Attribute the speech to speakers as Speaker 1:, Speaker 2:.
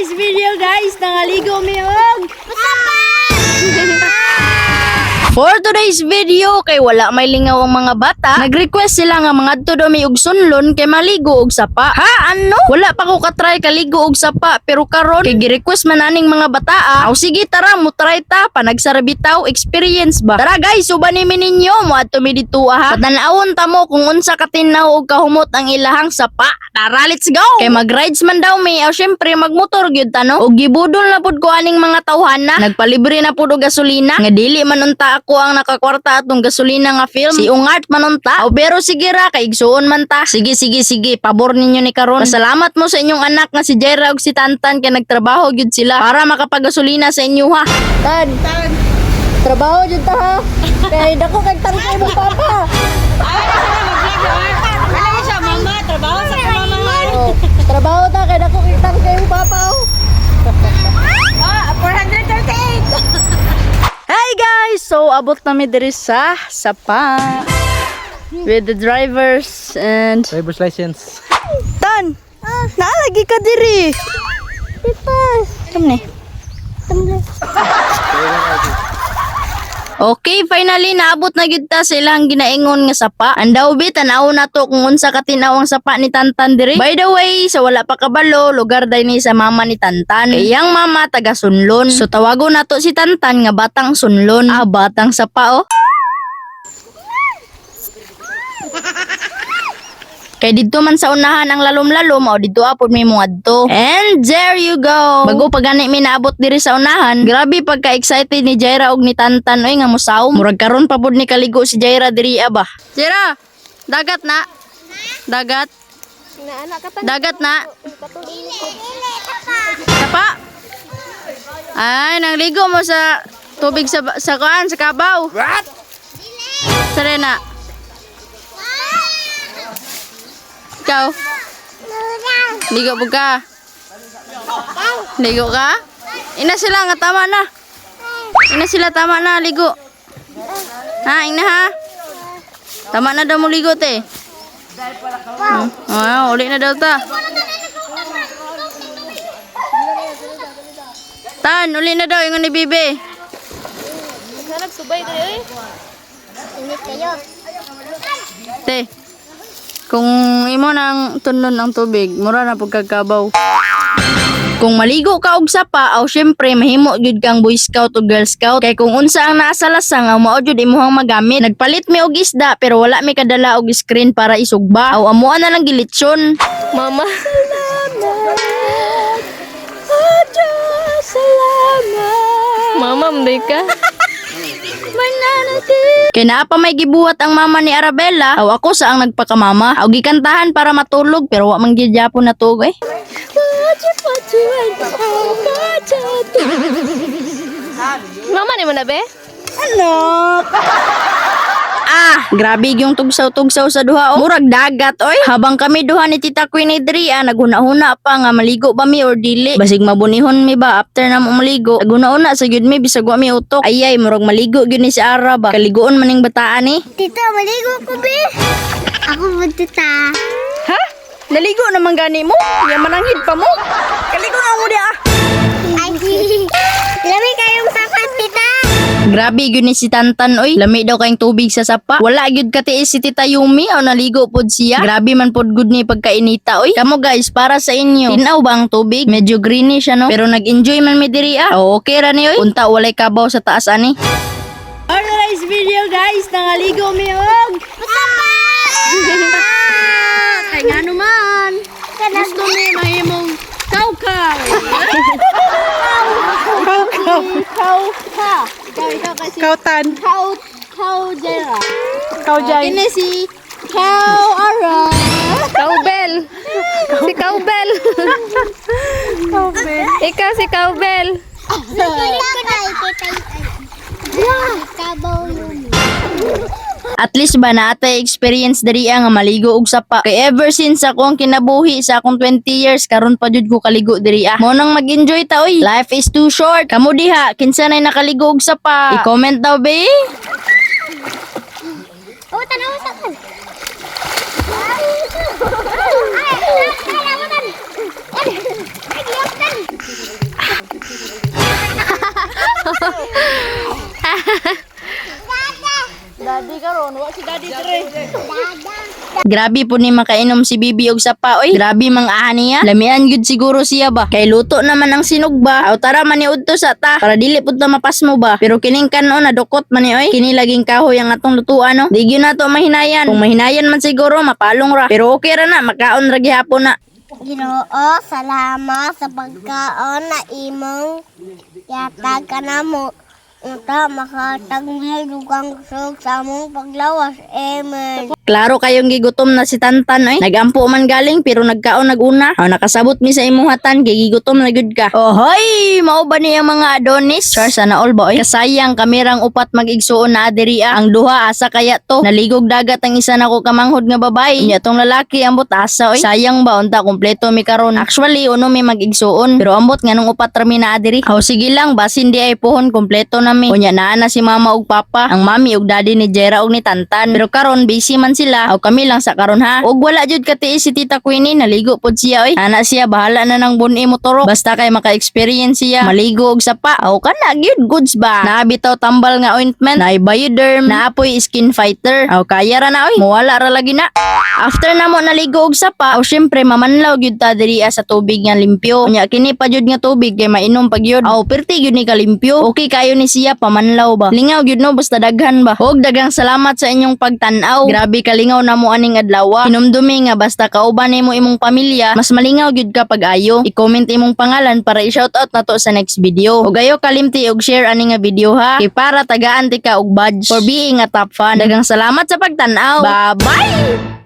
Speaker 1: today's video guys, nangaligo mi og For today's video, kay wala may lingaw ang mga bata, nag-request sila nga mga adto daw may og sunlon kay maligo og sapa. Ha? Ano? Wala pa ko katry kaligo og sapa, pero karon kay gi-request man aning mga bata. Aw sige tara, mo try ta, panagsarabitaw experience ba. Tara guys, uban ni ninyo mo adto mi dito ha. Patanawon ta mo kung unsa katinaw og kahumot ang ilahang sapa. Tara, let's go. Kay mag-rides man daw mi, aw syempre magmotor gyud ta no. Og gibudol na pud ko aning mga tawhana. Nagpalibre na pud og gasolina. Nga dili man unta ako ang nakakwarta atong gasolina nga film. Si Ungart manunta. O pero sige ra, kay igsuon man ta. Sige, pabor ninyo ni karon. Pasalamat mo sa inyong anak nga si Jaira ug si Tantan kay nagtrabaho gyud sila para makapagasolina sa inyo ha. Tan. Trabaho gyud ta ha. Kay dako kay tangkay mo papa.
Speaker 2: Ano siya, mama? Trabaho sa kamamahan.
Speaker 1: Oh, trabaho ta kay dako kay tangkay mo papa.
Speaker 2: 438.
Speaker 1: Hi guys! So, abot namin diri sa Sapa with the drivers and
Speaker 3: Driver's license.
Speaker 1: Tan! Naalagi ka diri! Come ni. Okay, finally naabot na gyud ta sa ilang ginaingon nga sapa. Andaw bi tanaw na to kung unsa ka tinaw ang sapa ni Tantan diri. By the way, sa wala pa kabalo, lugar day ni sa mama ni Tantan. Iyang mama taga Sunlon. So tawagon nato si Tantan nga batang Sunlon. Batang sapa oh. Kay dito man sa unahan ang lalom-lalom o dito apod may mga adto. And there you go. Bago pa gani mi naabot diri sa unahan, grabe pagka-excited ni Jaira og ni Tantan oy nga mosaw. Murag karon pa pud ni kaligo si Jaira diri ba. Jaira, dagat na. Dagat. Dagat na. Sapa. Ay, nangligo mo sa tubig sa kuan sa kabaw. What? Serena. Ikaw? Ligo po ka? Ligo ka? Ina sila nga tama na. Ina sila tama na, ligo. Ha, ina ha? Tama na daw mo ligo te. Uli na daw ta. Tan, uli na daw yung ni Bibi.
Speaker 2: Nagsubay dali eh. Init kayo.
Speaker 1: Te. Kung imo nang tunon ang tubig, mura na pagkakabaw. Kung maligo ka og sapa, aw syempre mahimo gyud kang Boy Scout o Girl Scout. Kay kung unsa ang naa sa lasang, aw mao gyud imuhang magamit. Nagpalit mi og isda pero wala mi kadala og screen para isugba. Aw amuan na lang gilitsyon.
Speaker 2: Mama. Mama, mday ka.
Speaker 1: Kay naa pa may gibuhat ang mama ni Arabella, aw ako sa ang nagpakamama. Aw gikantahan para matulog pero wa man gyud gyapon natug eh.
Speaker 2: Mama ni mo na be?
Speaker 1: Anak! Grabe yung tugsaw-tugsaw sa duha oh. Murag dagat oy. Habang kami duha ni Tita Queen Adria naghuna-huna pa nga maligo ba mi or dili. Basig mabunihon mi ba after na mo maligo. Naghuna-una sa gyud mi bisag wa mi utok. Ayay murag maligo gyud ni si Ara ba. Kaligoon maning bataan ni.
Speaker 2: Tita, maligo ko be. Ako mo tita.
Speaker 1: Ha? Naligo naman gani mo? Yaman ang hid pa mo. Kaligo na mo dia.
Speaker 2: Ay, lami kayong sapat tita.
Speaker 1: Grabe gyud ni si Tantan oy. Lami daw kayong tubig sa sapa. Wala gyud katiis si Tita Yumi o naligo pod siya. Grabe man pod gud ni pagkainita oy. Kamo guys, para sa inyo. Tinaw ba ang tubig? Medyo greenish ano. Pero nag-enjoy man mi diri ah. Okay ra ni oy. Unta walay kabaw sa taas ani. Alright video guys, nangaligo mi og kay ngano man. Gusto mi mahimong kaw-kaw. Kaw-kaw. Ikaw kasi.
Speaker 3: Kautan.
Speaker 1: Jaira.
Speaker 3: Kaujay.
Speaker 1: Kini si Ara.
Speaker 2: Cowbell. Si Cowbell.
Speaker 3: Kautan.
Speaker 2: Ikaw si Cowbell.
Speaker 1: At least ba na atay experience diri nga maligo og sapa. Kay ever since ako ang kinabuhi sa akong 20 years karon pa jud ko kaligo diri Mo nang mag-enjoy ta oy. Life is too short. Kamo diha kinsa nay nakaligo og sapa? I-comment daw be.
Speaker 2: Oh, tanaw sa kan. Ay,
Speaker 1: Daddy karon, wa si daddy dire. Grabe po ni makainom si Bibi og sapa oy. Grabe mang aha niya. Lamian gud siguro siya ba. Kay luto naman ang sinog ba. Aw tara man ni udto sa ta para dili pud ta mapasmo ba. Pero kining kanon nadukot man ni oy. Kini laging kahoy ang atong lutuan no. Di gyud na to mahinayan. Kung mahinayan man siguro mapalong ra. Pero okay ra na makaon ra gihapon na.
Speaker 2: Ginoo, salamat sa pagkaon na imong yatag ka na mo. Unta makatag na dugang kusog sa among paglawas. Amen.
Speaker 1: Klaro kayong gigutom na si Tantan oy. Nagampo man galing pero nagkaon naguna. Aw nakasabot mi sa imong hatan kay gigutom na gud ka. Ohoy, mao ba ni ang mga Adonis? Sure sana all ba oy. Kasayang kamerang upat mag-igsuon na adiriya. Ang duha asa kaya to. Naligog dagat ang isa nako kamanghod nga babae. Nya tong lalaki ambot asa oy. Sayang ba unta kompleto mi karon. Actually uno mi mag-igsuon pero ambot nganong upat ra mi na adiri. Aw sige lang basin di ay pohon kompleto na mi. Unya naa na si mama ug papa. Ang mami ug daddy ni Jera ug ni Tantan. Pero karon busy man sila. Aw kami lang sa karon ha. Ug wala jud katiis si Tita Queenie, naligo pod siya oy. Ana siya bahala na nang buni motoro. Basta kay maka-experience siya maligo og sapa. Aw kana gyud goods ba. Naabitaw tambal nga ointment, naay Bioderm, naapoy skin fighter. Aw kaya ra na oy. Mawala ra lagi na. After na mo naligo og sapa, aw syempre mamanlaw gyud ta diri sa tubig nga limpyo. Unya kini pa jud nga tubig kay mainom pag yun. Aw perti gyud ni kalimpyo. Okay kayo ni siya pamanlaw ba. Lingaw gyud no basta daghan ba. Og daghang salamat sa inyong pagtan-aw. Grabe kalingaw na mo aning adlaw. Hinumdumi nga basta kauban nimo imong pamilya, mas malingaw gyud ka pag-ayo. I-comment imong pangalan para i-shoutout nato sa next video. Ug ayo kalimti og share ani nga video ha. Kay para tagaan ti ka og badge for being a top fan. Daghang salamat sa pagtan-aw. Bye-bye.